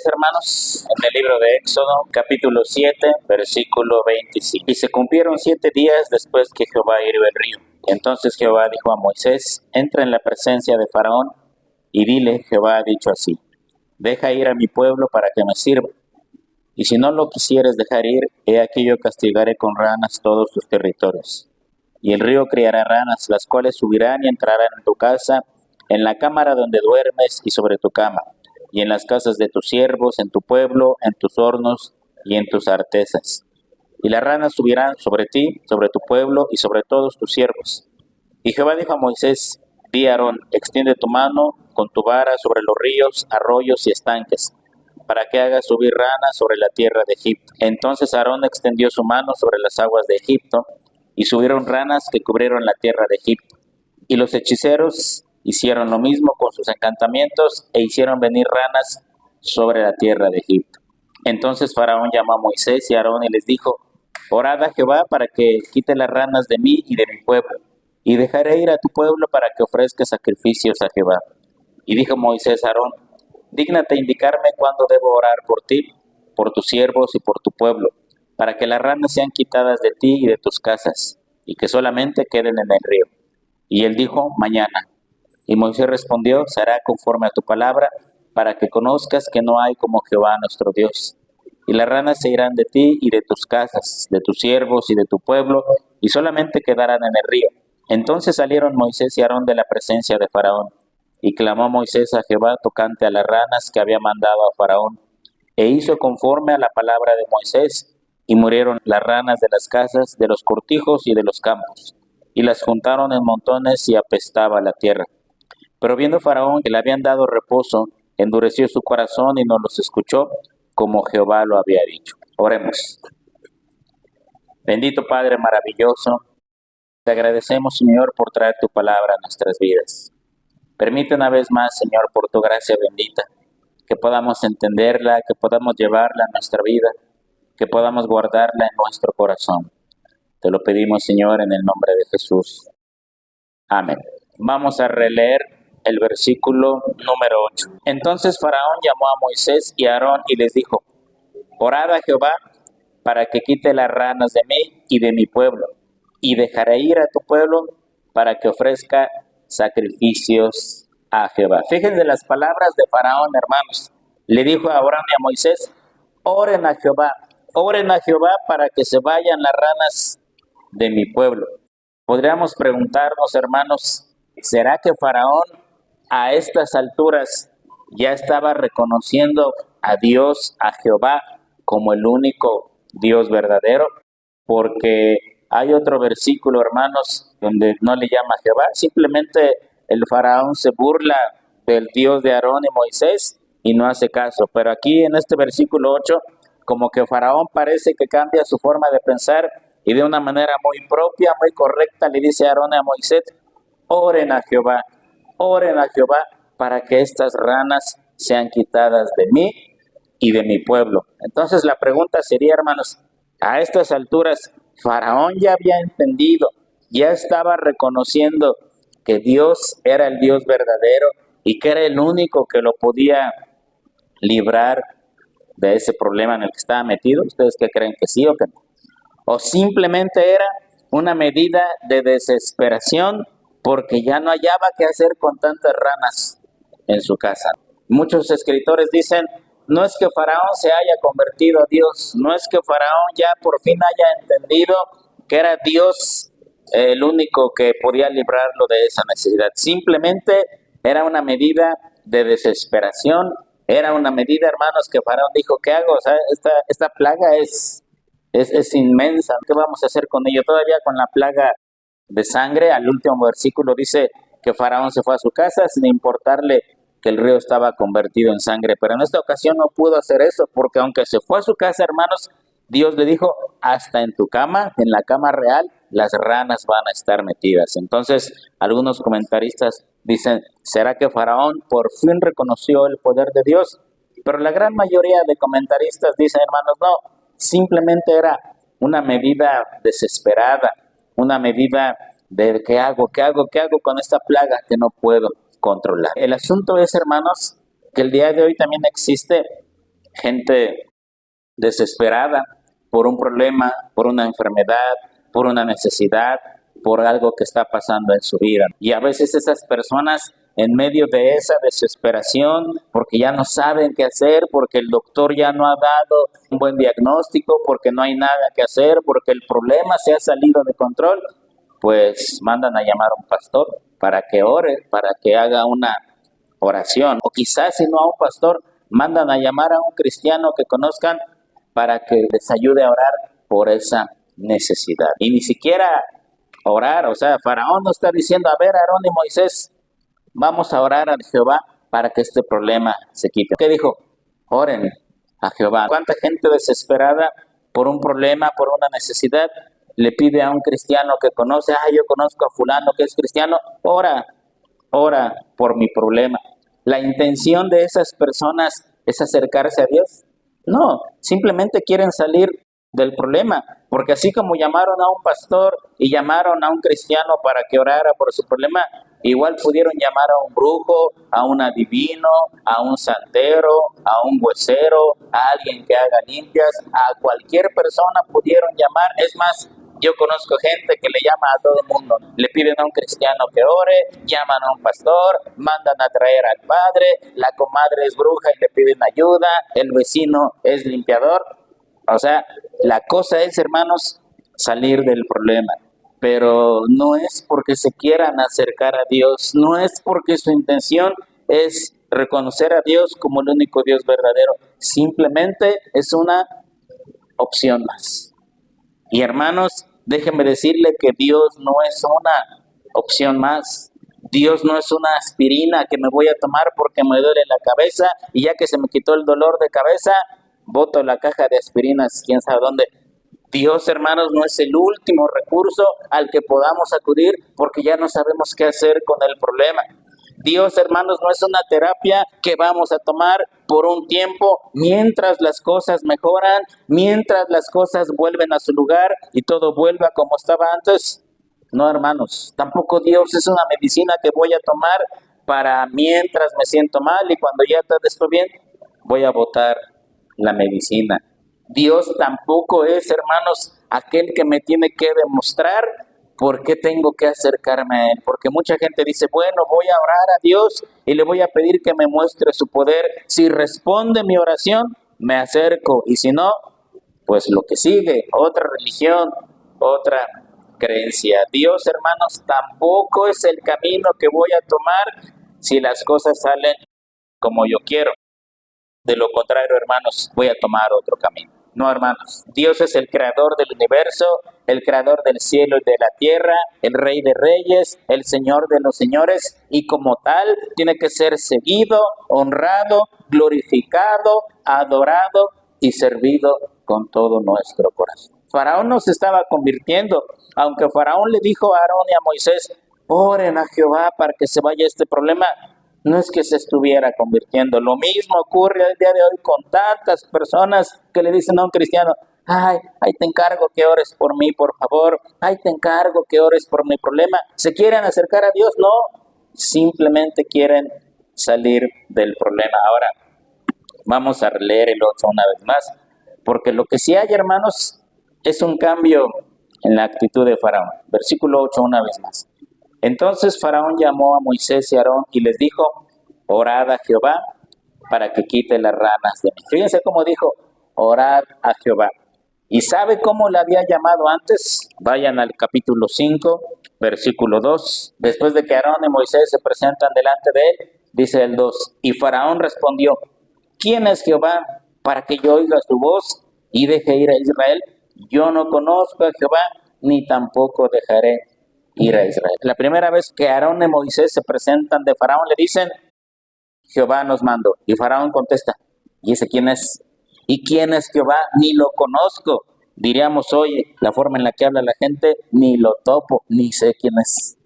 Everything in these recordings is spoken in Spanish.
leerles, hermanos, en el libro de Éxodo, capítulo 7, versículo 25. Y se cumplieron 7 días después que Jehová hirió el río. Entonces Jehová dijo a Moisés: entra en la presencia de Faraón y dile: Jehová ha dicho así: deja ir a mi pueblo para que me sirva. Y si no lo quisieres dejar ir, he aquí yo castigaré con ranas todos tus territorios. Y el río criará ranas, las cuales subirán y entrarán en tu casa, en la cámara donde duermes y sobre tu cama, y en las casas de tus siervos, en tu pueblo, en tus hornos y en tus artesas. Y las ranas subirán sobre ti, sobre tu pueblo y sobre todos tus siervos. Y Jehová dijo a Moisés: di a Aarón: extiende tu mano con tu vara sobre los ríos, arroyos y estanques, para que haga subir ranas sobre la tierra de Egipto. Entonces Aarón extendió su mano sobre las aguas de Egipto, y subieron ranas que cubrieron la tierra de Egipto. Y los hechiceros hicieron lo mismo con sus encantamientos, e hicieron venir ranas sobre la tierra de Egipto. Entonces Faraón llamó a Moisés y a Aarón y les dijo: orad a Jehová para que quite las ranas de mí y de mi pueblo, y dejaré ir a tu pueblo para que ofrezca sacrificios a Jehová. Y dijo Moisés a Aarón: dígnate indicarme cuándo debo orar por ti, por tus siervos y por tu pueblo, para que las ranas sean quitadas de ti y de tus casas, y que solamente queden en el río. Y él dijo: mañana. Y Moisés respondió: será conforme a tu palabra, para que conozcas que no hay como Jehová nuestro Dios. Y las ranas se irán de ti y de tus casas, de tus siervos y de tu pueblo, y solamente quedarán en el río. Entonces salieron Moisés y Aarón de la presencia de Faraón, y clamó Moisés a Jehová tocante a las ranas que había mandado a Faraón, e hizo conforme a la palabra de Moisés, y murieron las ranas de las casas, de los cortijos y de los campos, y las juntaron en montones y apestaba la tierra. Pero viendo Faraón que le habían dado reposo, endureció su corazón y no los escuchó, como Jehová lo había dicho. Oremos. Bendito Padre maravilloso, te agradecemos, Señor, por traer tu palabra a nuestras vidas. Permite una vez más, Señor, por tu gracia bendita, que podamos entenderla, que podamos llevarla a nuestra vida, que podamos guardarla en nuestro corazón. Te lo pedimos, Señor, en el nombre de Jesús. Amén. Vamos a releer el versículo número 8. Entonces Faraón llamó a Moisés y a Aarón y les dijo: orad a Jehová para que quite las ranas de mí y de mi pueblo, y dejaré ir a tu pueblo para que ofrezca sacrificios a Jehová. Fíjense las palabras de Faraón, hermanos. Le dijo a Aarón y a Moisés: oren a Jehová para que se vayan las ranas de mi pueblo. Podríamos preguntarnos, hermanos, ¿será que Faraón a estas alturas ya estaba reconociendo a Dios, a Jehová, como el único Dios verdadero? Porque hay otro versículo, hermanos, donde no le llama Jehová, simplemente el Faraón se burla del Dios de Aarón y Moisés y no hace caso. Pero aquí en este versículo 8, como que Faraón parece que cambia su forma de pensar y de una manera muy propia, muy correcta, le dice a Aarón y a Moisés: oren a Jehová para que estas ranas sean quitadas de mí y de mi pueblo. Entonces la pregunta sería, hermanos, a estas alturas, Faraón ya había entendido, ya estaba reconociendo que Dios era el Dios verdadero y que era el único que lo podía librar de ese problema en el que estaba metido. ¿Ustedes qué creen, que sí o que no? ¿O simplemente era una medida de desesperación porque ya no hallaba qué hacer con tantas ranas en su casa? Muchos escritores dicen: no es que Faraón se haya convertido a Dios, no es que Faraón ya por fin haya entendido que era Dios el único que podía librarlo de esa necesidad. Simplemente era una medida de desesperación, era una medida, hermanos, que Faraón dijo: ¿qué hago? O sea, esta plaga es inmensa, ¿qué vamos a hacer con ello? Todavía con la plaga de sangre, al último versículo dice que Faraón se fue a su casa sin importarle que el río estaba convertido en sangre. Pero en esta ocasión no pudo hacer eso, porque aunque se fue a su casa, hermanos, Dios le dijo: hasta en tu cama, en la cama real, las ranas van a estar metidas. Entonces, algunos comentaristas dicen: ¿será que Faraón por fin reconoció el poder de Dios? Pero la gran mayoría de comentaristas dicen, hermanos, no, simplemente era una medida desesperada, una medida de ¿qué hago con esta plaga que no puedo controlar? El asunto es, hermanos, que el día de hoy también existe gente desesperada por un problema, por una enfermedad, por una necesidad, por algo que está pasando en su vida. Y a veces esas personas, en medio de esa desesperación, porque ya no saben qué hacer, porque el doctor ya no ha dado un buen diagnóstico, porque no hay nada que hacer, porque el problema se ha salido de control, pues mandan a llamar a un pastor para que ore, para que haga una oración. O quizás si no a un pastor, mandan a llamar a un cristiano que conozcan para que les ayude a orar por esa necesidad. Y ni siquiera orar, o sea, Faraón no está diciendo, a ver, Aarón y Moisés, vamos a orar a Jehová para que este problema se quite. ¿Qué dijo? Oren a Jehová. ¿Cuánta gente desesperada por un problema, por una necesidad, le pide a un cristiano que conoce, yo conozco a fulano que es cristiano, ora por mi problema? ¿La intención de esas personas es acercarse a Dios? No, simplemente quieren salir del problema, porque así como llamaron a un pastor y llamaron a un cristiano para que orara por su problema, igual pudieron llamar a un brujo, a un adivino, a un santero, a un huesero, a alguien que haga limpias, a cualquier persona pudieron llamar. Es más, yo conozco gente que le llama a todo el mundo, le piden a un cristiano que ore, llaman a un pastor, mandan a traer al padre, la comadre es bruja y le piden ayuda, el vecino es limpiador. O sea, la cosa es, hermanos, salir del problema, pero no es porque se quieran acercar a Dios, no es porque su intención es reconocer a Dios como el único Dios verdadero, simplemente es una opción más. Y hermanos, déjenme decirle que Dios no es una opción más. Dios no es una aspirina que me voy a tomar porque me duele la cabeza y ya que se me quitó el dolor de cabeza, boto la caja de aspirinas, quién sabe dónde. Dios, hermanos, no es el último recurso al que podamos acudir porque ya no sabemos qué hacer con el problema. Dios, hermanos, no es una terapia que vamos a tomar por un tiempo mientras las cosas mejoran, mientras las cosas vuelven a su lugar y todo vuelva como estaba antes. No, hermanos, tampoco Dios es una medicina que voy a tomar para mientras me siento mal y cuando ya todo estoy bien, voy a botar la medicina. Dios tampoco es, hermanos, aquel que me tiene que demostrar por qué tengo que acercarme a Él. Porque mucha gente dice, bueno, voy a orar a Dios y le voy a pedir que me muestre su poder. Si responde mi oración, me acerco. Y si no, pues lo que sigue, otra religión, otra creencia. Dios, hermanos, tampoco es el camino que voy a tomar si las cosas salen como yo quiero. De lo contrario, hermanos, voy a tomar otro camino. No, hermanos, Dios es el creador del universo, el creador del cielo y de la tierra, el rey de reyes, el señor de los señores, y como tal tiene que ser seguido, honrado, glorificado, adorado y servido con todo nuestro corazón. Faraón no se estaba convirtiendo, aunque Faraón le dijo a Aarón y a Moisés, oren a Jehová para que se vaya este problema. No es que se estuviera convirtiendo. Lo mismo ocurre el día de hoy con tantas personas que le dicen a un cristiano, ahí te encargo que ores por mí, por favor. Te encargo que ores por mi problema. ¿Se quieren acercar a Dios? No, simplemente quieren salir del problema. Ahora, vamos a leer el 8 una vez más, porque lo que sí hay, hermanos, es un cambio en la actitud de Faraón. Versículo 8 una vez más. Entonces Faraón llamó a Moisés y a Aarón y les dijo, orad a Jehová para que quite las ranas de mí. Fíjense cómo dijo, orad a Jehová. ¿Y sabe cómo le había llamado antes? Vayan al capítulo 5, versículo 2. Después de que Aarón y Moisés se presentan delante de él, dice el 2, y Faraón respondió, ¿quién es Jehová para que yo oiga su voz y deje ir a Israel? Yo no conozco a Jehová, ni tampoco dejaré ir a Israel. La primera vez que Aarón y Moisés se presentan de Faraón, le dicen, Jehová nos mandó. Y Faraón contesta, ¿y ese quién es? ¿Y quién es Jehová? Ni lo conozco. Diríamos hoy, la forma en la que habla la gente, ni lo topo, ni sé quién es.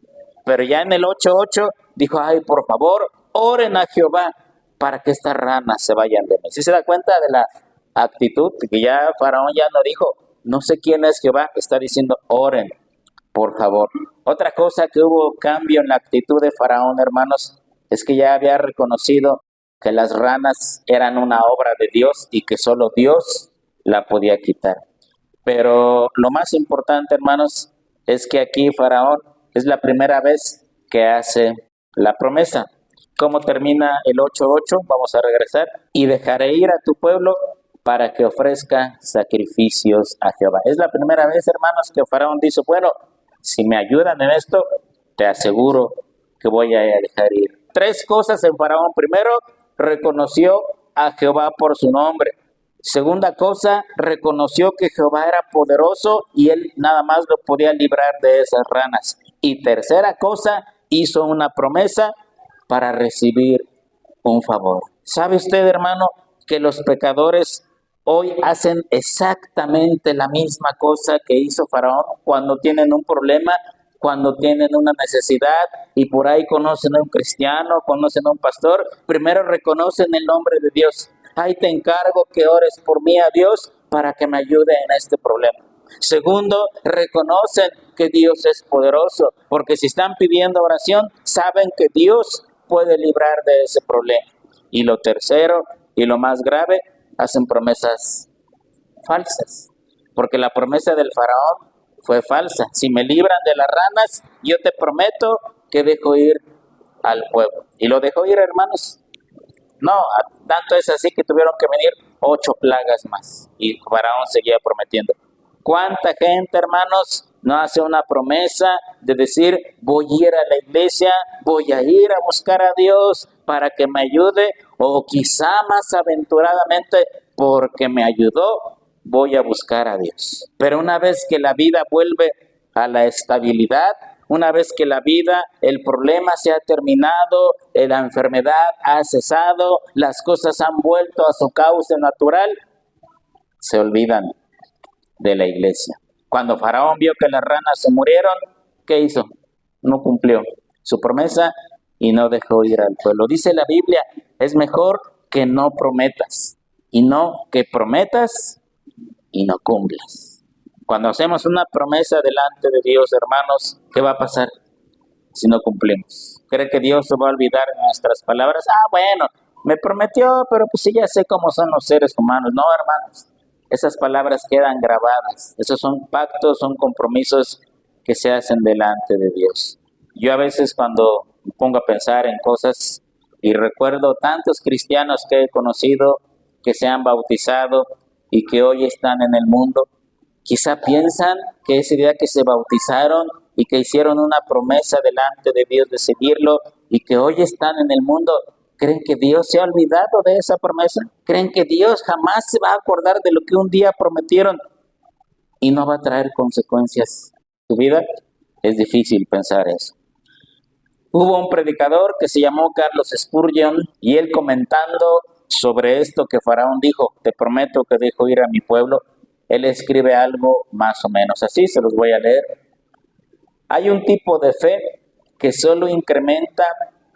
Pero ya en el 8:8 dijo, por favor, oren a Jehová para que estas ranas se vayan de mí. ¿Sí se da cuenta de la actitud? Que ya Faraón ya no dijo, no sé quién es Jehová, está diciendo, oren, por favor. Otra cosa que hubo cambio en la actitud de Faraón, hermanos, es que ya había reconocido que las ranas eran una obra de Dios y que solo Dios la podía quitar. Pero lo más importante, hermanos, es que aquí Faraón es la primera vez que hace la promesa. ¿Cómo termina el 8:8? Vamos a regresar. Y dejaré ir a tu pueblo para que ofrezca sacrificios a Jehová. Es la primera vez, hermanos, que Faraón dice, bueno, si me ayudan en esto, te aseguro que voy a dejar ir. 3 cosas en Faraón. Primero, reconoció a Jehová por su nombre. Segunda cosa, reconoció que Jehová era poderoso y él nada más lo podía librar de esas ranas. Y tercera cosa, hizo una promesa para recibir un favor. ¿Sabe usted, hermano, que los pecadores hoy hacen exactamente la misma cosa que hizo Faraón cuando tienen un problema, cuando tienen una necesidad y por ahí conocen a un cristiano, conocen a un pastor? Primero reconocen el nombre de Dios. Ay, te encargo que ores por mí a Dios para que me ayude en este problema. Segundo, reconocen que Dios es poderoso, porque si están pidiendo oración, saben que Dios puede librar de ese problema. Y lo tercero, y lo más grave, hacen promesas falsas, porque la promesa del faraón fue falsa. Si me libran de las ranas, yo te prometo que dejo ir al pueblo. Y lo dejó ir, hermanos. No, tanto es así que tuvieron que venir 8 plagas más. Y Faraón seguía prometiendo. ¿Cuánta gente, hermanos, no hace una promesa de decir, voy a ir a la iglesia, voy a ir a buscar a Dios para que me ayude? O quizá más aventuradamente, porque me ayudó, voy a buscar a Dios. Pero una vez que la vida vuelve a la estabilidad, una vez que la vida, el problema se ha terminado, la enfermedad ha cesado, las cosas han vuelto a su cauce natural, se olvidan de la iglesia. Cuando Faraón vio que las ranas se murieron, ¿qué hizo? No cumplió su promesa y no dejó ir al pueblo. Dice la Biblia, es mejor que no prometas y no que prometas y no cumplas. Cuando hacemos una promesa delante de Dios, hermanos, ¿qué va a pasar si no cumplimos? ¿Cree que Dios se va a olvidar de nuestras palabras? Bueno, me prometió, pero pues sí, ya sé cómo son los seres humanos. No, hermanos, esas palabras quedan grabadas. Esos son pactos, son compromisos que se hacen delante de Dios. Yo a veces cuando me pongo a pensar en cosas y recuerdo tantos cristianos que he conocido, que se han bautizado y que hoy están en el mundo, quizá piensan que ese día que se bautizaron y que hicieron una promesa delante de Dios de seguirlo y que hoy están en el mundo, ¿creen que Dios se ha olvidado de esa promesa? ¿Creen que Dios jamás se va a acordar de lo que un día prometieron y no va a traer consecuencias en tu vida? Es difícil pensar eso. Hubo un predicador que se llamó Carlos Spurgeon y él comentando sobre esto que Faraón dijo, te prometo que dejo ir a mi pueblo, él escribe algo más o menos así, se los voy a leer. Hay un tipo de fe que solo incrementa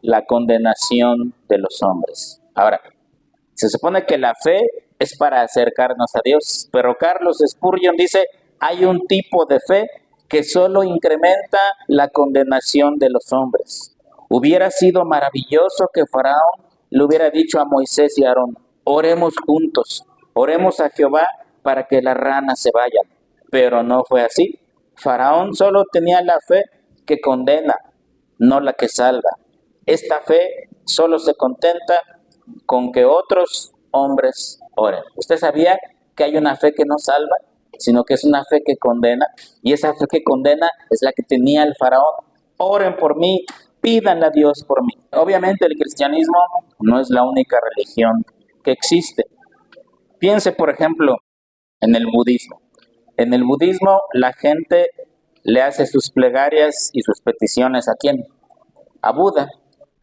la condenación de los hombres. Ahora, se supone que la fe es para acercarnos a Dios, pero Carlos Spurgeon dice, hay un tipo de fe que solo incrementa la condenación de los hombres. Hubiera sido maravilloso que Faraón le hubiera dicho a Moisés y a Aarón, oremos juntos, oremos a Jehová para que las ranas se vayan, pero no fue así. Faraón solo tenía la fe que condena, no la que salva. Esta fe solo se contenta con que otros hombres oren. ¿Usted sabía que hay una fe que no salva, sino que es una fe que condena? Y esa fe que condena es la que tenía el faraón. Oren por mí, pídanle a Dios por mí. Obviamente el cristianismo no es la única religión que existe. Piense, por ejemplo, en el budismo. En el budismo la gente le hace sus plegarias y sus peticiones ¿a quién? A Buda,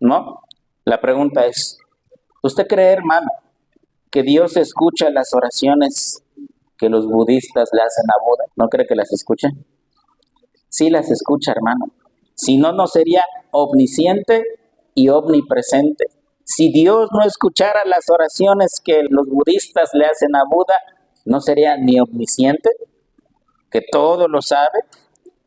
¿no? La pregunta es, ¿usted cree, hermano, que Dios escucha las oraciones que los budistas le hacen a Buda? ¿No cree que las escucha? Sí las escucha, hermano. Si no, no sería omnisciente y omnipresente. Si Dios no escuchara las oraciones que los budistas le hacen a Buda, no sería ni omnisciente, que todo lo sabe,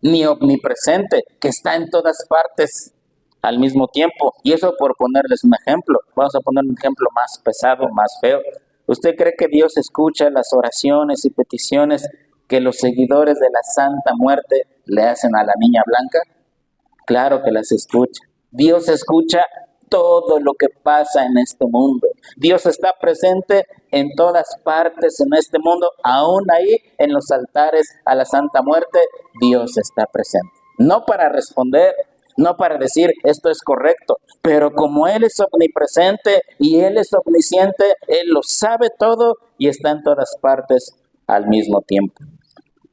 ni omnipresente, que está en todas partes, al mismo tiempo. Y eso por ponerles un ejemplo. Vamos a poner un ejemplo más pesado, más feo. ¿Usted cree que Dios escucha las oraciones y peticiones que los seguidores de la Santa Muerte le hacen a la Niña Blanca? Claro que las escucha. Dios escucha todo lo que pasa en este mundo. Dios está presente en todas partes en este mundo, aún ahí en los altares a la Santa Muerte, Dios está presente. No para responder, no para decir esto es correcto, pero como Él es omnipresente y Él es omnisciente, Él lo sabe todo y está en todas partes al mismo tiempo.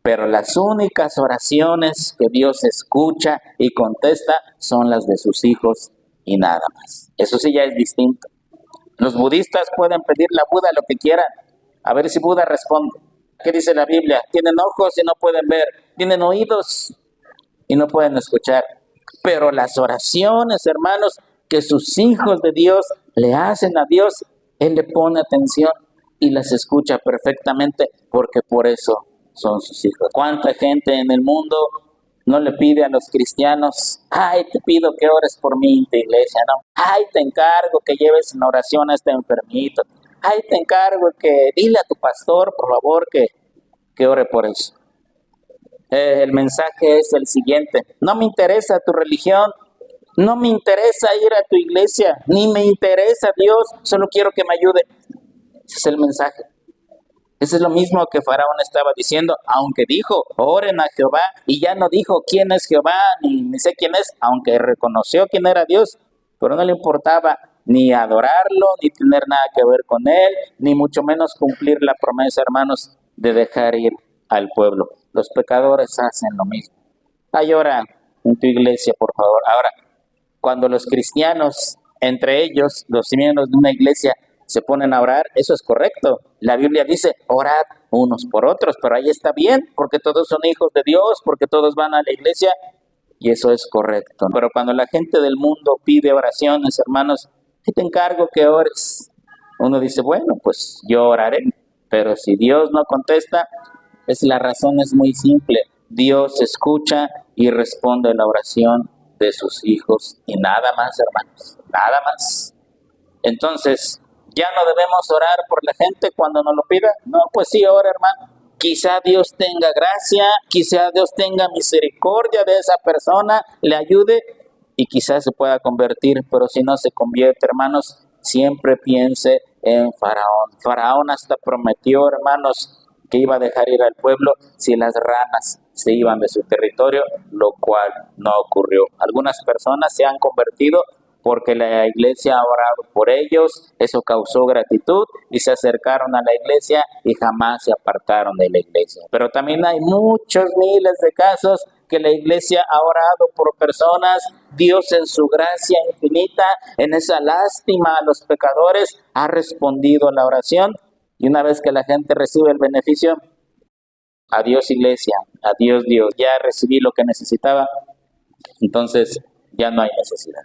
Pero las únicas oraciones que Dios escucha y contesta son las de sus hijos y nada más. Eso sí ya es distinto. Los budistas pueden pedirle a Buda lo que quieran, a ver si Buda responde. ¿Qué dice la Biblia? Tienen ojos y no pueden ver, tienen oídos y no pueden escuchar. Pero las oraciones, hermanos, que sus hijos de Dios le hacen a Dios, Él le pone atención y las escucha perfectamente, porque por eso son sus hijos. ¿Cuánta gente en el mundo no le pide a los cristianos, ay, te pido que ores por mí en tu iglesia, no? Ay, te encargo que lleves en oración a este enfermito. Ay, te encargo que dile a tu pastor, por favor, que ore por eso. El mensaje es el siguiente: no me interesa tu religión, no me interesa ir a tu iglesia, ni me interesa Dios, solo quiero que me ayude. Ese es el mensaje. Eso es lo mismo que Faraón estaba diciendo, aunque dijo, oren a Jehová, y ya no dijo quién es Jehová, ni sé quién es, aunque reconoció quién era Dios, pero no le importaba ni adorarlo, ni tener nada que ver con él, ni mucho menos cumplir la promesa, hermanos, de dejar ir al pueblo. Los pecadores hacen lo mismo. Ay, ora en tu iglesia, por favor. Ahora, cuando los cristianos, entre ellos, los miembros de una iglesia, se ponen a orar, eso es correcto. La Biblia dice, orad unos por otros, pero ahí está bien, porque todos son hijos de Dios, porque todos van a la iglesia, y eso es correcto. Pero cuando la gente del mundo pide oraciones, hermanos, ¿qué te encargo que ores? Uno dice, bueno, pues yo oraré, pero si Dios no contesta, la razón es muy simple. Dios escucha y responde la oración de sus hijos y nada más, hermanos, nada más. Entonces, ¿ya no debemos orar por la gente cuando nos lo pida? No, pues sí, ora, hermano. Quizá Dios tenga gracia, quizá Dios tenga misericordia de esa persona, le ayude y quizás se pueda convertir, pero si no se convierte, hermanos, siempre piense en Faraón. Faraón hasta prometió, hermanos, que iba a dejar ir al pueblo si las ranas se iban de su territorio, lo cual no ocurrió. Algunas personas se han convertido porque la iglesia ha orado por ellos, eso causó gratitud y se acercaron a la iglesia y jamás se apartaron de la iglesia. Pero también hay muchos miles de casos que la iglesia ha orado por personas, Dios en su gracia infinita, en esa lástima a los pecadores, ha respondido a la oración y una vez que la gente recibe el beneficio, adiós iglesia, adiós Dios, ya recibí lo que necesitaba, entonces ya no hay necesidad.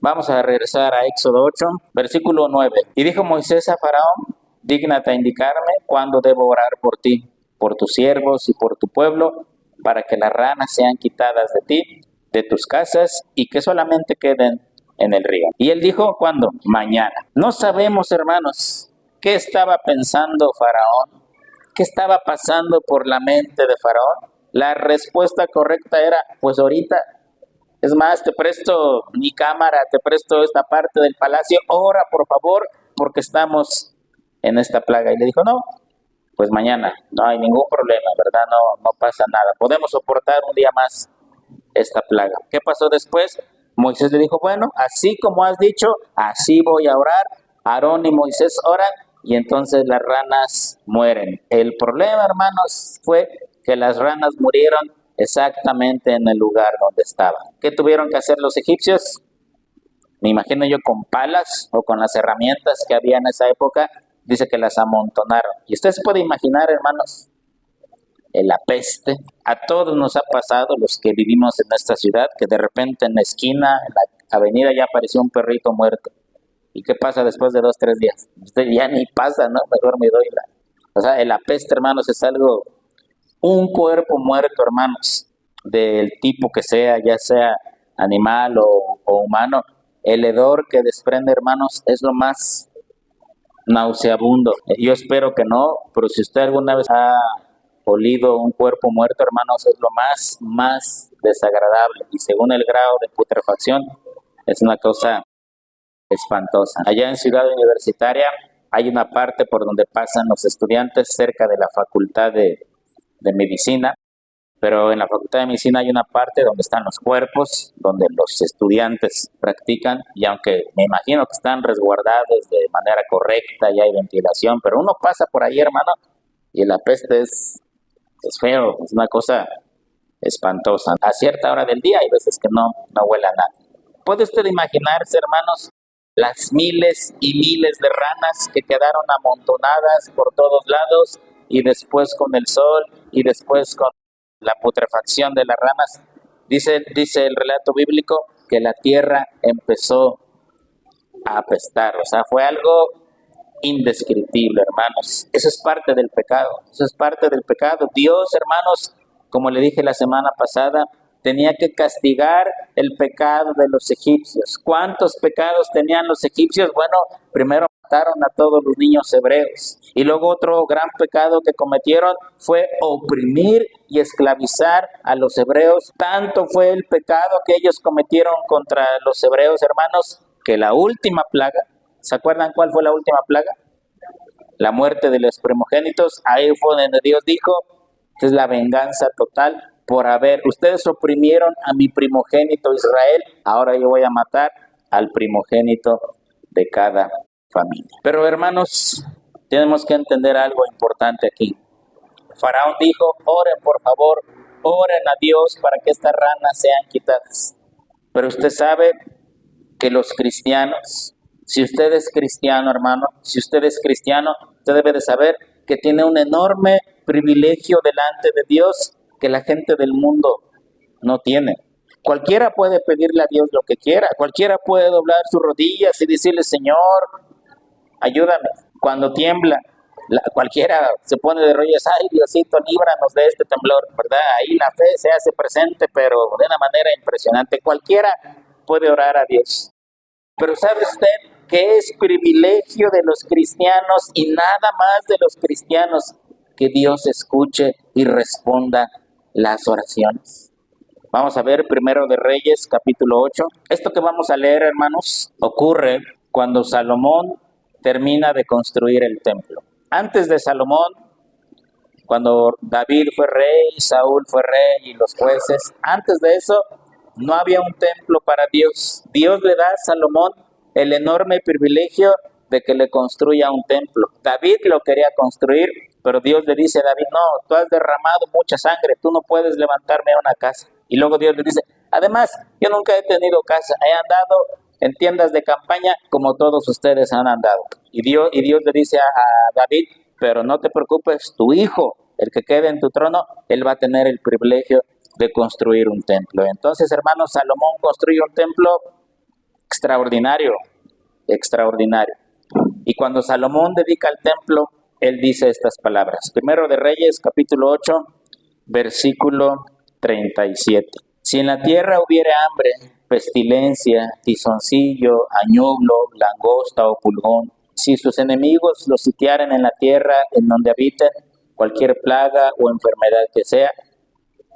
Vamos a regresar a Éxodo 8, versículo 9. Y dijo Moisés a Faraón, dígnate a indicarme cuándo debo orar por ti, por tus siervos y por tu pueblo, para que las ranas sean quitadas de ti, de tus casas, y que solamente queden en el río. Y él dijo, ¿cuándo? Mañana. No sabemos, hermanos, qué estaba pensando Faraón, qué estaba pasando por la mente de Faraón. La respuesta correcta era, pues ahorita. Es más, te presto mi cámara, te presto esta parte del palacio, ora por favor, porque estamos en esta plaga. Y le dijo, no, pues mañana, no hay ningún problema, ¿verdad? No pasa nada, podemos soportar un día más esta plaga. ¿Qué pasó después? Moisés le dijo, bueno, así como has dicho, así voy a orar. Aarón y Moisés oran y entonces las ranas mueren. El problema, hermanos, fue que las ranas murieron exactamente en el lugar donde estaban. ¿Qué tuvieron que hacer los egipcios? Me imagino yo con palas o con las herramientas que había en esa época, dice que las amontonaron. Y usted se puede imaginar, hermanos, la peste. A todos nos ha pasado, los que vivimos en esta ciudad, que de repente en la esquina, en la avenida ya apareció un perrito muerto. ¿Y qué pasa después de 2, 3 días? Usted ya ni pasa, ¿no? Mejor me doy la... O sea, la peste, hermanos, es algo... Un cuerpo muerto, hermanos, del tipo que sea, ya sea animal o humano. El hedor que desprende, hermanos, es lo más nauseabundo. Yo espero que no, pero si usted alguna vez ha olido un cuerpo muerto, hermanos, es lo más desagradable. Y según el grado de putrefacción, es una cosa espantosa. Allá en Ciudad Universitaria hay una parte por donde pasan los estudiantes cerca de la Facultad de Medicina, pero en la Facultad de Medicina hay una parte donde están los cuerpos, donde los estudiantes practican, y aunque me imagino que están resguardados de manera correcta y hay ventilación, pero uno pasa por ahí, hermano, y la peste es feo, es una cosa espantosa. A cierta hora del día hay veces que no huele a nada. ¿Puede usted imaginarse, hermanos, las miles y miles de ranas que quedaron amontonadas por todos lados, y después con el sol y después con la putrefacción de las ranas? Dice el relato bíblico que la tierra empezó a apestar, o sea, fue algo indescriptible, hermanos. Eso es parte del pecado, eso es parte del pecado. Dios, hermanos, como le dije la semana pasada, tenía que castigar el pecado de los egipcios. ¿Cuántos pecados tenían los egipcios? Bueno, primero mataron a todos los niños hebreos. Y luego otro gran pecado que cometieron fue oprimir y esclavizar a los hebreos. Tanto fue el pecado que ellos cometieron contra los hebreos, hermanos, que la última plaga, ¿se acuerdan cuál fue la última plaga? La muerte de los primogénitos. Ahí fue donde Dios dijo, esta es la venganza total por ustedes oprimieron a mi primogénito Israel, ahora yo voy a matar al primogénito de cada familia. Pero hermanos, tenemos que entender algo importante aquí. Faraón dijo, oren por favor, oren a Dios para que estas ranas sean quitadas. Pero usted sabe que los cristianos, si usted es cristiano, hermano, si usted es cristiano, usted debe de saber que tiene un enorme privilegio delante de Dios que la gente del mundo no tiene. Cualquiera puede pedirle a Dios lo que quiera, cualquiera puede doblar sus rodillas y decirle, Señor, ayúdame. Cuando tiembla, cualquiera se pone de rodillas, ay Diosito, líbranos de este temblor, ¿verdad? Ahí la fe se hace presente, pero de una manera impresionante. Cualquiera puede orar a Dios. Pero ¿sabe usted que es privilegio de los cristianos y nada más de los cristianos que Dios escuche y responda las oraciones? Vamos a ver Primero de Reyes, capítulo 8. Esto que vamos a leer, hermanos, ocurre cuando Salomón termina de construir el templo. Antes de Salomón, cuando David fue rey, Saúl fue rey y los jueces, antes de eso no había un templo para Dios. Dios le da a Salomón el enorme privilegio de que le construya un templo. David lo quería construir, pero Dios le dice a David, no, tú has derramado mucha sangre, tú no puedes levantarme una casa. Y luego Dios le dice, además, yo nunca he tenido casa, he andado en tiendas de campaña como todos ustedes han andado. Y Dios le dice a David, pero no te preocupes, tu hijo, el que quede en tu trono, él va a tener el privilegio de construir un templo. Entonces, hermanos, Salomón construyó un templo extraordinario. Y cuando Salomón dedica el templo, él dice estas palabras. Primero de Reyes, capítulo 8, versículo 37. Si en la tierra hubiere hambre, pestilencia, tizoncillo, añublo, langosta o pulgón, si sus enemigos los sitiaren en la tierra en donde habiten, cualquier plaga o enfermedad que sea,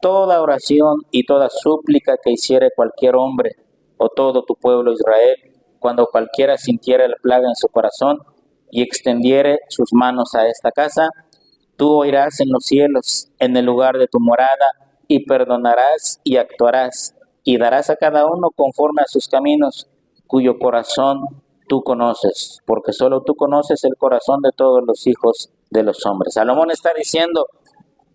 toda oración y toda súplica que hiciere cualquier hombre o todo tu pueblo Israel, cuando cualquiera sintiera la plaga en su corazón y extendiere sus manos a esta casa, tú oirás en los cielos, en el lugar de tu morada, y perdonarás y actuarás, y darás a cada uno conforme a sus caminos, cuyo corazón tú conoces, porque solo tú conoces el corazón de todos los hijos de los hombres. Salomón está diciendo,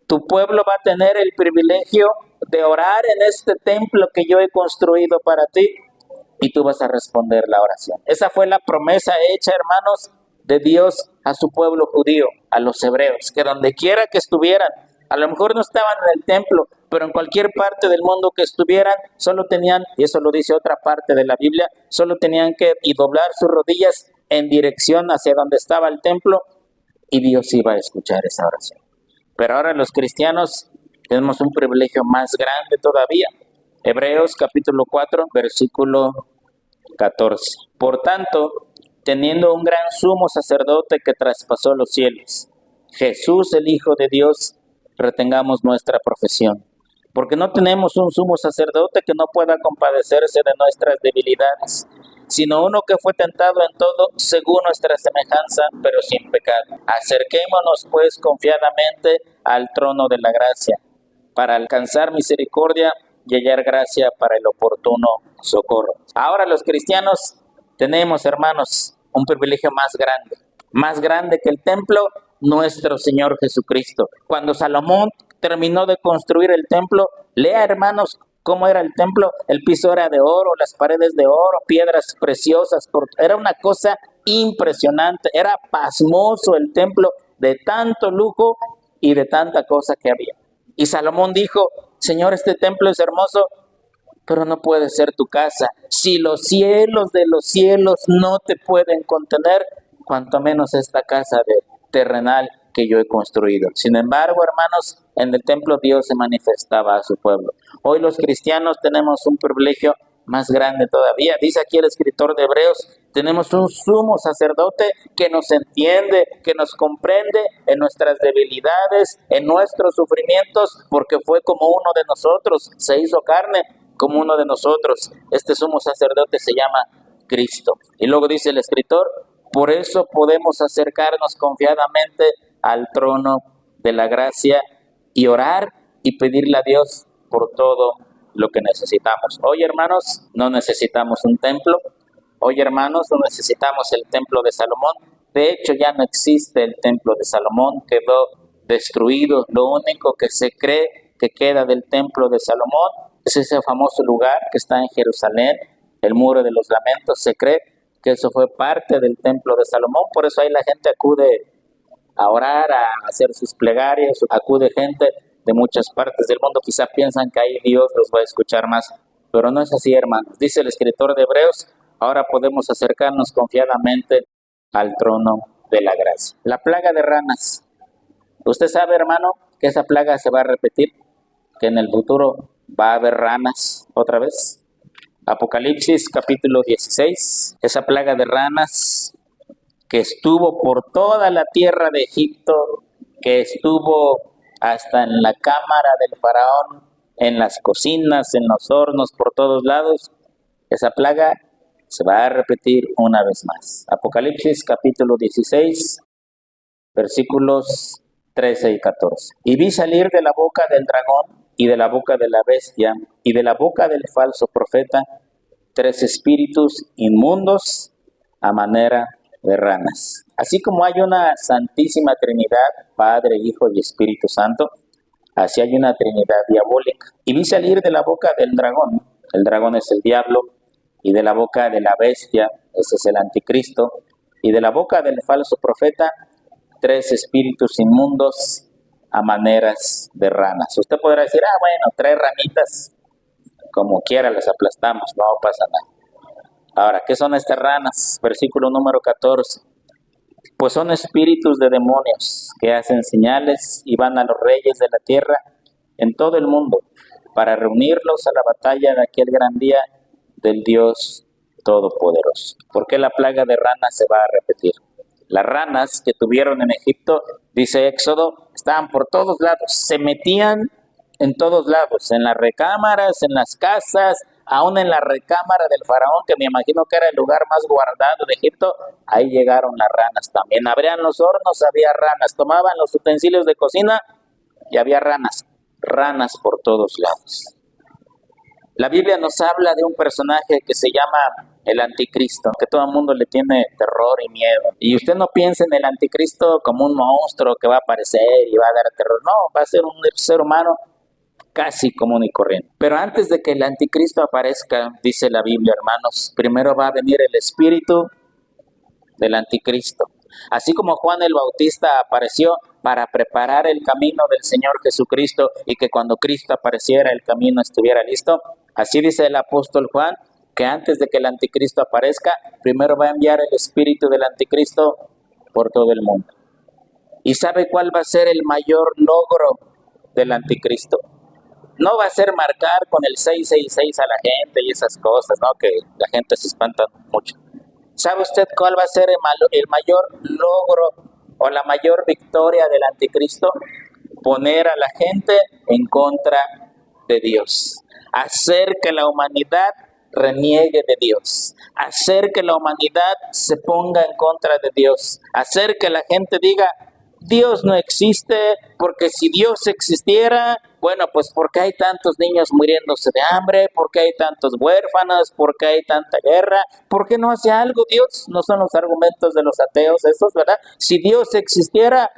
tu pueblo va a tener el privilegio de orar en este templo que yo he construido para ti, y tú vas a responder la oración. Esa fue la promesa hecha, hermanos, de Dios a su pueblo judío, a los hebreos, que donde quiera que estuvieran, a lo mejor no estaban en el templo, pero en cualquier parte del mundo que estuvieran, solo tenían, y eso lo dice otra parte de la Biblia, solo tenían que doblar sus rodillas en dirección hacia donde estaba el templo, y Dios iba a escuchar esa oración. Pero ahora los cristianos tenemos un privilegio más grande todavía. Hebreos capítulo 4, versículo 14. Por tanto, teniendo un gran sumo sacerdote que traspasó los cielos, Jesús el Hijo de Dios, retengamos nuestra profesión. Porque no tenemos un sumo sacerdote que no pueda compadecerse de nuestras debilidades, sino uno que fue tentado en todo según nuestra semejanza, pero sin pecado. Acerquémonos pues confiadamente al trono de la gracia, para alcanzar misericordia y hallar gracia para el oportuno socorro. Ahora los cristianos tenemos, hermanos, un privilegio más grande que el templo, nuestro Señor Jesucristo. Cuando Salomón terminó de construir el templo, lea, hermanos, cómo era el templo. El piso era de oro, las paredes de oro, piedras preciosas. Era una cosa impresionante, era pasmoso el templo de tanto lujo y de tanta cosa que había. Y Salomón dijo: Señor, este templo es hermoso, pero no puede ser tu casa. Si los cielos de los cielos no te pueden contener, cuanto menos esta casa terrenal que yo he construido. Sin embargo, hermanos, en el templo Dios se manifestaba a su pueblo. Hoy los cristianos tenemos un privilegio más grande todavía. Dice aquí el escritor de Hebreos: tenemos un sumo sacerdote que nos entiende, que nos comprende en nuestras debilidades, en nuestros sufrimientos, porque fue como uno de nosotros, se hizo carne como uno de nosotros. Este sumo sacerdote se llama Cristo. Y luego dice el escritor: por eso podemos acercarnos confiadamente al trono de la gracia y orar y pedirle a Dios por todo lo que necesitamos. Hoy, hermanos, no necesitamos un templo. Hoy, hermanos, no necesitamos el templo de Salomón. De hecho, ya no existe el templo de Salomón, quedó destruido. Lo único que se cree que queda del templo de Salomón es ese famoso lugar que está en Jerusalén, el Muro de los Lamentos. Se cree que eso fue parte del templo de Salomón, por eso ahí la gente acude a orar, a hacer sus plegarias, acude gente de muchas partes del mundo. Quizá piensan que ahí Dios los va a escuchar más, pero no es así, hermanos. Dice el escritor de Hebreos: ahora podemos acercarnos confiadamente al trono de la gracia. La plaga de ranas. Usted sabe, hermano, que esa plaga se va a repetir, que en el futuro va a haber ranas otra vez. Apocalipsis capítulo 16, esa plaga de ranas que estuvo por toda la tierra de Egipto, que estuvo hasta en la cámara del faraón, en las cocinas, en los hornos, por todos lados. Esa plaga se va a repetir una vez más. Apocalipsis capítulo 16, versículos 13 y 14. Y vi salir de la boca del dragón y de la boca de la bestia y de la boca del falso profeta 3 espíritus inmundos a manera de ranas. Así como hay una santísima Trinidad, Padre, Hijo y Espíritu Santo, así hay una Trinidad diabólica. Y vi salir de la boca del dragón, el dragón es el diablo, y de la boca de la bestia, ese es el anticristo, y de la boca del falso profeta 3 espíritus inmundos a maneras de ranas. Usted podrá decir: bueno, 3 ranitas, como quiera las aplastamos, no pasa nada. Ahora, ¿qué son estas ranas? Versículo número 14. Pues son espíritus de demonios que hacen señales y van a los reyes de la tierra en todo el mundo para reunirlos a la batalla de aquel gran día del Dios Todopoderoso. ¿Por qué la plaga de ranas se va a repetir? Las ranas que tuvieron en Egipto, dice Éxodo, estaban por todos lados, se metían en todos lados, en las recámaras, en las casas, aún en la recámara del faraón, que me imagino que era el lugar más guardado de Egipto. Ahí llegaron las ranas también. Abrían los hornos, había ranas, tomaban los utensilios de cocina y había ranas por todos lados. La Biblia nos habla de un personaje que se llama el anticristo, que todo el mundo le tiene terror y miedo. Y usted no piense en el anticristo como un monstruo que va a aparecer y va a dar terror. No, va a ser un ser humano casi común y corriente. Pero antes de que el anticristo aparezca, dice la Biblia, hermanos, primero va a venir el espíritu del anticristo. Así como Juan el Bautista apareció para preparar el camino del Señor Jesucristo y que cuando Cristo apareciera el camino estuviera listo, así dice el apóstol Juan, que antes de que el anticristo aparezca, primero va a enviar el espíritu del anticristo por todo el mundo. ¿Y sabe cuál va a ser el mayor logro del anticristo? no va a ser marcar con el 666 a la gente y esas cosas, ¿no? Que la gente se espanta mucho. ¿Sabe usted cuál va a ser el mayor logro o la mayor victoria del anticristo? Poner a la gente en contra de Dios. Hacer que la humanidad reniegue de Dios. Hacer que la humanidad se ponga en contra de Dios. Hacer que la gente diga, Dios no existe, porque si Dios existiera, bueno, pues ¿por qué hay tantos niños muriéndose de hambre? ¿Por qué hay tantos huérfanos? ¿Por qué hay tanta guerra? ¿Por qué no hace algo Dios? No son los argumentos de los ateos esos, ¿verdad? Si Dios existiera,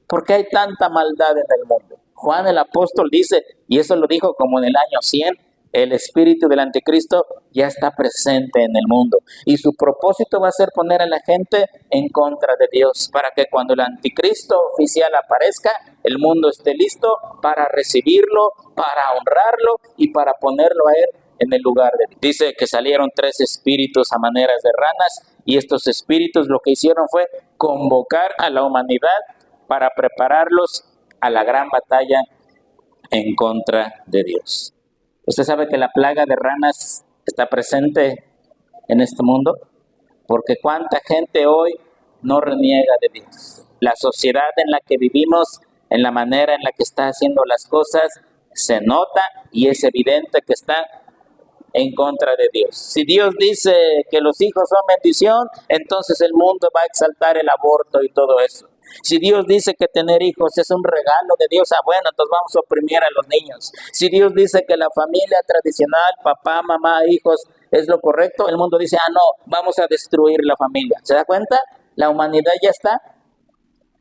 ¿por qué hay tanta maldad en el mundo? Juan el apóstol dice, y eso lo dijo como en el año 100, el espíritu del anticristo ya está presente en el mundo y su propósito va a ser poner a la gente en contra de Dios para que cuando el anticristo oficial aparezca, el mundo esté listo para recibirlo, para honrarlo y para ponerlo a él en el lugar de Dios. Dice que salieron 3 espíritus a maneras de ranas y estos espíritus lo que hicieron fue convocar a la humanidad para prepararlos a la gran batalla en contra de Dios. Usted sabe que la plaga de ranas está presente en este mundo, porque cuánta gente hoy no reniega de Dios. La sociedad en la que vivimos, en la manera en la que está haciendo las cosas, se nota y es evidente que está en contra de Dios. Si Dios dice que los hijos son bendición, entonces el mundo va a exaltar el aborto y todo eso. Si Dios dice que tener hijos es un regalo de Dios, bueno, entonces vamos a oprimir a los niños. Si Dios dice que la familia tradicional, papá, mamá, hijos, es lo correcto, el mundo dice, no, vamos a destruir la familia. ¿Se da cuenta? La humanidad ya está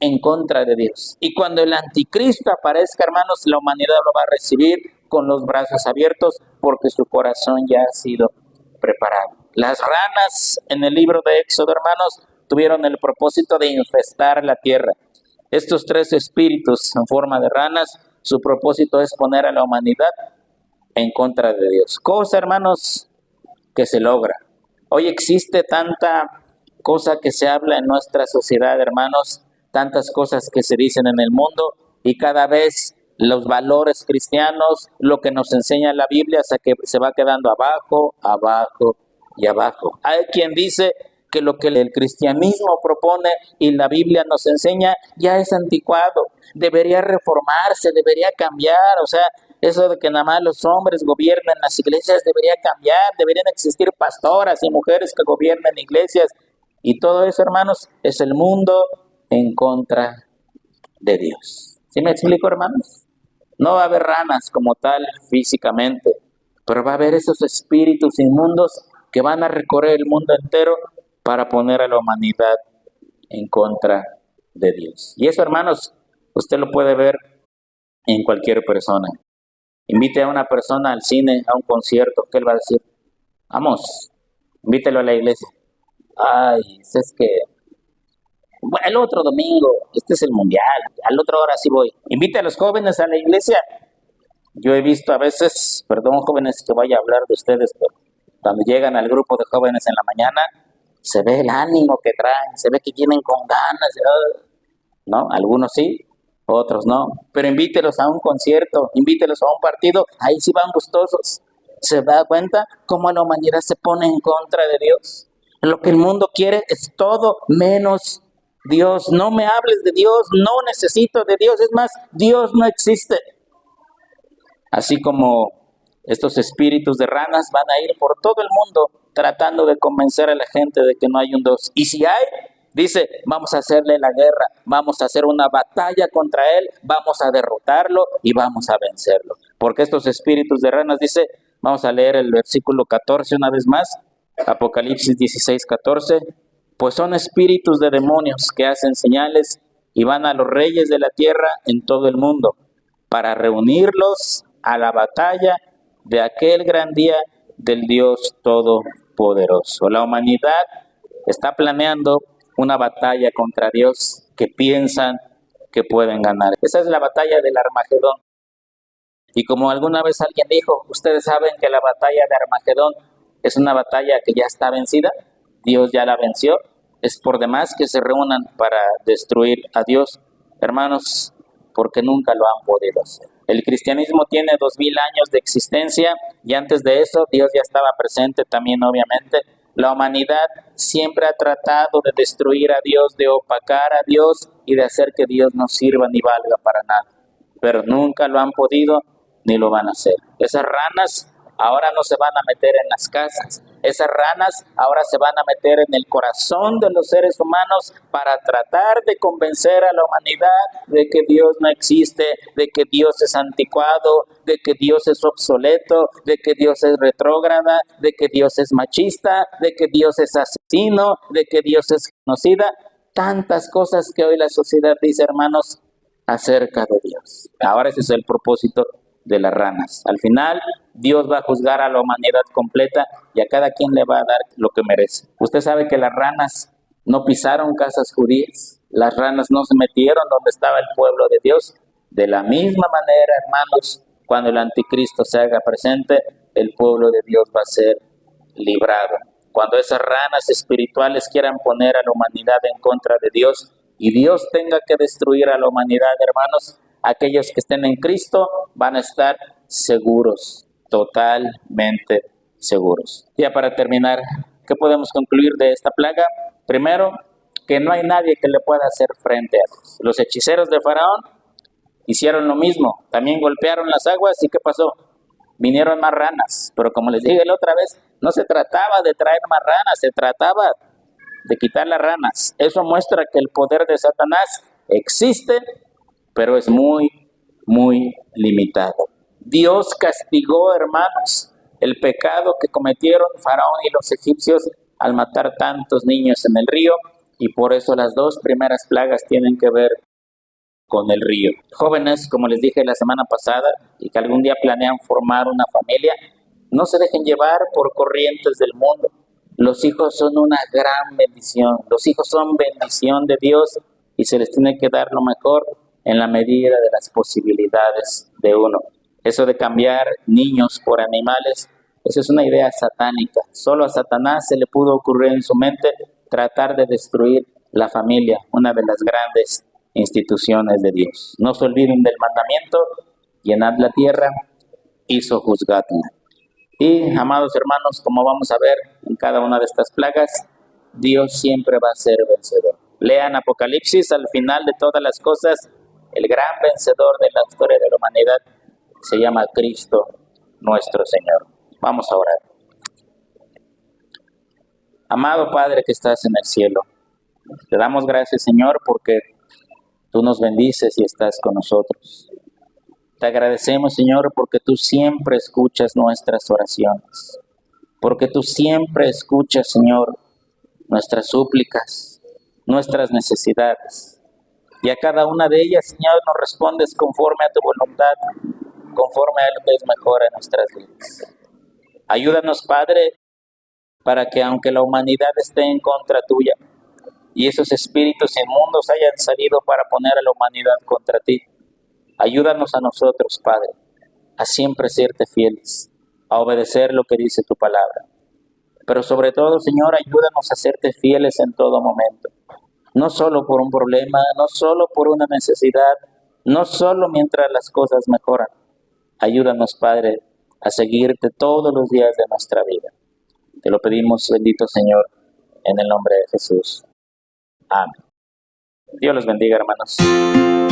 en contra de Dios. Y cuando el anticristo aparezca, hermanos, la humanidad lo va a recibir con los brazos abiertos porque su corazón ya ha sido preparado. Las ranas en el libro de Éxodo, hermanos, tuvieron el propósito de infestar la tierra. Estos 3 espíritus en forma de ranas, su propósito es poner a la humanidad en contra de Dios. Cosa, hermanos, que se logra. Hoy existe tanta cosa que se habla en nuestra sociedad, hermanos, tantas cosas que se dicen en el mundo y cada vez los valores cristianos, lo que nos enseña la Biblia, se va quedando abajo, abajo y abajo. Hay quien dice que lo que el cristianismo propone y la Biblia nos enseña ya es anticuado, debería reformarse, debería cambiar, o sea, eso de que nada más los hombres gobiernan las iglesias debería cambiar, deberían existir pastoras y mujeres que gobiernen iglesias y todo eso, hermanos, es el mundo en contra de Dios. ¿Sí me explico, hermanos? No va a haber ranas como tal físicamente, pero va a haber esos espíritus inmundos que van a recorrer el mundo entero para poner a la humanidad en contra de Dios. Y eso, hermanos, usted lo puede ver en cualquier persona. Invite a una persona al cine, a un concierto, ¿qué él va a decir? Vamos, invítelo a la iglesia. Ay, es que el otro domingo, este es el mundial, al otro hora sí voy. Invite a los jóvenes a la iglesia. Yo he visto a veces, perdón jóvenes que vaya a hablar de ustedes, pero cuando llegan al grupo de jóvenes en la mañana, se ve el ánimo que traen, se ve que vienen con ganas, ¿no? Algunos sí, otros no. Pero invítelos a un concierto, invítelos a un partido, ahí sí van gustosos. ¿Se da cuenta cómo la humanidad se pone en contra de Dios? Lo que el mundo quiere es todo menos Dios. No me hables de Dios, no necesito de Dios, es más, Dios no existe. Así como estos espíritus de ranas van a ir por todo el mundo tratando de convencer a la gente de que no hay un Dios. Y si hay, dice, vamos a hacerle la guerra, vamos a hacer una batalla contra él, vamos a derrotarlo y vamos a vencerlo. Porque estos espíritus de ranas, dice, vamos a leer el versículo 14 una vez más, Apocalipsis 16, 14, pues son espíritus de demonios que hacen señales y van a los reyes de la tierra en todo el mundo para reunirlos a la batalla de aquel gran día del Dios Todopoderoso. La humanidad está planeando una batalla contra Dios que piensan que pueden ganar. Esa es la batalla del Armagedón. Y como alguna vez alguien dijo, ustedes saben que la batalla de Armagedón es una batalla que ya está vencida, Dios ya la venció, es por demás que se reúnan para destruir a Dios, hermanos, porque nunca lo han podido hacer. El cristianismo tiene 2000 años de existencia y antes de eso Dios ya estaba presente también, obviamente. La humanidad siempre ha tratado de destruir a Dios, de opacar a Dios y de hacer que Dios no sirva ni valga para nada. Pero nunca lo han podido ni lo van a hacer. Esas ranas ahora no se van a meter en las casas. Esas ranas ahora se van a meter en el corazón de los seres humanos para tratar de convencer a la humanidad de que Dios no existe, de que Dios es anticuado, de que Dios es obsoleto, de que Dios es retrógrada, de que Dios es machista, de que Dios es asesino, de que Dios es genocida. Tantas cosas que hoy la sociedad dice, hermanos, acerca de Dios. Ahora ese es el propósito de las ranas. Al final, Dios va a juzgar a la humanidad completa y a cada quien le va a dar lo que merece. Usted sabe que las ranas no pisaron casas judías, las ranas no se metieron donde estaba el pueblo de Dios. De la misma manera, hermanos, cuando el anticristo se haga presente, el pueblo de Dios va a ser librado. Cuando esas ranas espirituales quieran poner a la humanidad en contra de Dios y Dios tenga que destruir a la humanidad, hermanos, aquellos que estén en Cristo van a estar seguros, totalmente seguros. Ya para terminar, ¿qué podemos concluir de esta plaga? Primero, que no hay nadie que le pueda hacer frente a Dios. Los hechiceros de Faraón hicieron lo mismo, también golpearon las aguas y ¿qué pasó? Vinieron más ranas, pero como les dije la otra vez, no se trataba de traer más ranas, se trataba de quitar las ranas. Eso muestra que el poder de Satanás existe, pero es muy, muy limitado. Dios castigó, hermanos, el pecado que cometieron Faraón y los egipcios al matar tantos niños en el río, y por eso las dos primeras plagas tienen que ver con el río. Jóvenes, como les dije la semana pasada, y que algún día planean formar una familia, no se dejen llevar por corrientes del mundo. Los hijos son una gran bendición. Los hijos son bendición de Dios y se les tiene que dar lo mejor en la medida de las posibilidades de uno. Eso de cambiar niños por animales, eso es una idea satánica. Solo a Satanás se le pudo ocurrir en su mente tratar de destruir la familia, una de las grandes instituciones de Dios. No se olviden del mandamiento: llenad la tierra y sojuzgadla. Y, amados hermanos, como vamos a ver en cada una de estas plagas, Dios siempre va a ser vencedor. Lean Apocalipsis, al final de todas las cosas, el gran vencedor de la historia de la humanidad se llama Cristo nuestro Señor. Vamos a orar. Amado Padre que estás en el cielo, te damos gracias, Señor, porque tú nos bendices y estás con nosotros. Te agradecemos, Señor, porque tú siempre escuchas nuestras oraciones, porque tú siempre escuchas, Señor, nuestras súplicas, nuestras necesidades. Y a cada una de ellas, Señor, nos respondes conforme a tu voluntad, conforme a lo que es mejor en nuestras vidas. Ayúdanos, Padre, para que aunque la humanidad esté en contra tuya y esos espíritus inmundos hayan salido para poner a la humanidad contra ti, ayúdanos a nosotros, Padre, a siempre serte fieles, a obedecer lo que dice tu palabra. Pero sobre todo, Señor, ayúdanos a serte fieles en todo momento. No solo por un problema, no solo por una necesidad, no solo mientras las cosas mejoran. Ayúdanos, Padre, a seguirte todos los días de nuestra vida. Te lo pedimos, bendito Señor, en el nombre de Jesús. Amén. Dios los bendiga, hermanos.